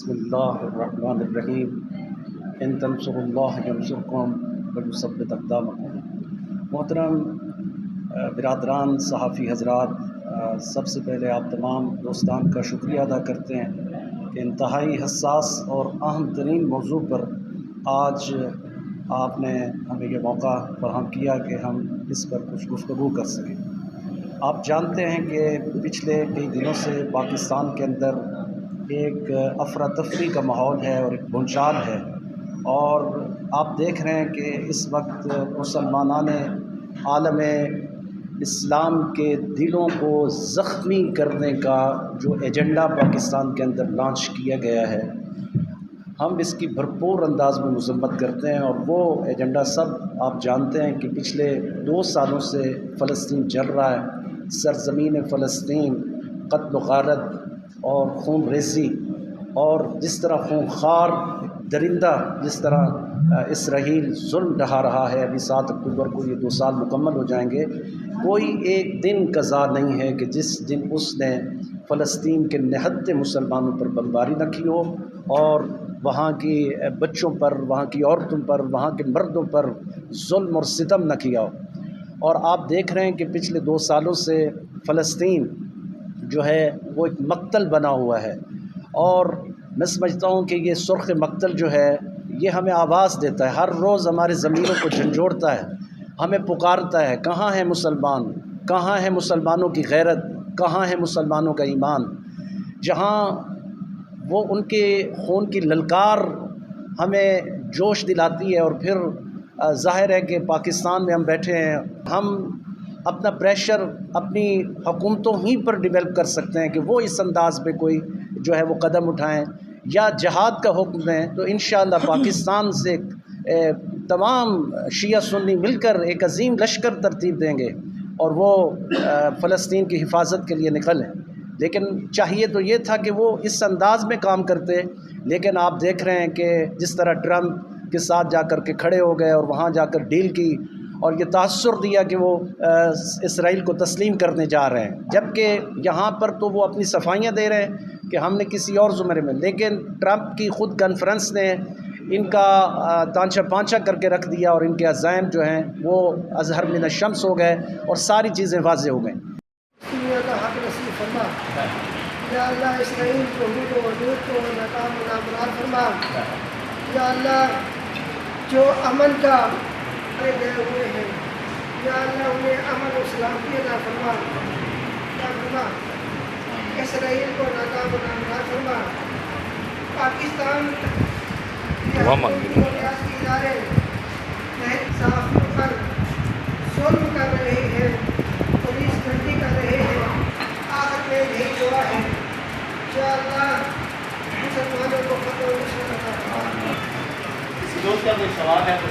بسم اللہ الرحمن الرحیم ان تنصروا اللہ ینصرکم ویثبت اقدامکم۔ محترم برادران، صحافی حضرات، سب سے پہلے آپ تمام دوستان کا شکریہ ادا کرتے ہیں کہ انتہائی حساس اور اہم ترین موضوع پر آج آپ نے ہمیں یہ موقع فراہم کیا کہ ہم اس پر کچھ گفتگو کر سکیں۔ آپ جانتے ہیں کہ پچھلے کئی دنوں سے پاکستان کے اندر ایک افراتفری کا ماحول ہے اور ایک بھونچال ہے، اور آپ دیکھ رہے ہیں کہ اس وقت مسلمانان عالم اسلام کے دلوں کو زخمی کرنے کا جو ایجنڈا پاکستان کے اندر لانچ کیا گیا ہے، ہم اس کی بھرپور انداز میں مذمت کرتے ہیں۔ اور وہ ایجنڈا سب آپ جانتے ہیں کہ پچھلے 2 سالوں سے فلسطین جل رہا ہے، سرزمین فلسطین قتل و غارت اور خون ریزی، اور جس طرح خونخوار درندہ جس طرح اسرائیل ظلم ڈھا رہا ہے۔ ابھی 7 اکتوبر کو یہ 2 سال مکمل ہو جائیں گے۔ کوئی ایک دن قضا نہیں ہے کہ جس دن اس نے فلسطین کے نہتے مسلمانوں پر بمباری نہ کی ہو، اور وہاں کی بچوں پر، وہاں کی عورتوں پر، وہاں کے مردوں پر ظلم اور ستم نہ کیا ہو۔ اور آپ دیکھ رہے ہیں کہ پچھلے 2 سالوں سے فلسطین جو ہے وہ ایک مقتل بنا ہوا ہے، اور میں سمجھتا ہوں کہ یہ سرخ مقتل جو ہے یہ ہمیں آواز دیتا ہے، ہر روز ہمارے ضمیروں کو جھنجھوڑتا ہے، ہمیں پکارتا ہے کہاں ہے مسلمان، کہاں ہے مسلمانوں کی غیرت، کہاں ہے مسلمانوں کا ایمان۔ جہاں وہ ان کے خون کی للکار ہمیں جوش دلاتی ہے، اور پھر ظاہر ہے کہ پاکستان میں ہم بیٹھے ہیں، ہم اپنا پریشر اپنی حکومتوں ہی پر ڈیولپ کر سکتے ہیں کہ وہ اس انداز پہ کوئی جو ہے وہ قدم اٹھائیں یا جہاد کا حکم دیں، تو انشاءاللہ پاکستان سے تمام شیعہ سنی مل کر ایک عظیم لشکر ترتیب دیں گے اور وہ فلسطین کی حفاظت کے لیے نکلیں۔ لیکن چاہیے تو یہ تھا کہ وہ اس انداز میں کام کرتے، لیکن آپ دیکھ رہے ہیں کہ جس طرح ٹرمپ کے ساتھ جا کر کے کھڑے ہو گئے اور وہاں جا کر ڈیل کی، اور یہ تاثر دیا کہ وہ اسرائیل کو تسلیم کرنے جا رہے ہیں، جبکہ یہاں پر تو وہ اپنی صفائیاں دے رہے ہیں کہ ہم نے کسی اور زمرے میں، لیکن ٹرمپ کی خود کانفرنس نے ان کا تانچہ پانچہ کر کے رکھ دیا، اور ان کے عزائم جو ہیں وہ اظہر من الشمس ہو گئے اور ساری چیزیں واضح ہو گئیں۔ حق نصیب فرما یا اللہ، اسرائیل کو وجود کو ناکام و نامراد فرما یا اللہ، جو امن کا گئے ہوئے ہیں یا اللہ انہیں امن و سلامتی عطا فرما یا فرما، اسرائیل کو ناکام و نامراد فرما۔ پاکستان ریاستی ادارے صحافیوں پر ظلم کر رہے ہیں، پولیس بھرتی کر رہے ہیں، آخر میں یہی دعا ہے یا اللہ مسلمانوں کو فتح و نصرت عطا فرما۔ کسی دوست کا کوئی سوال ہے تو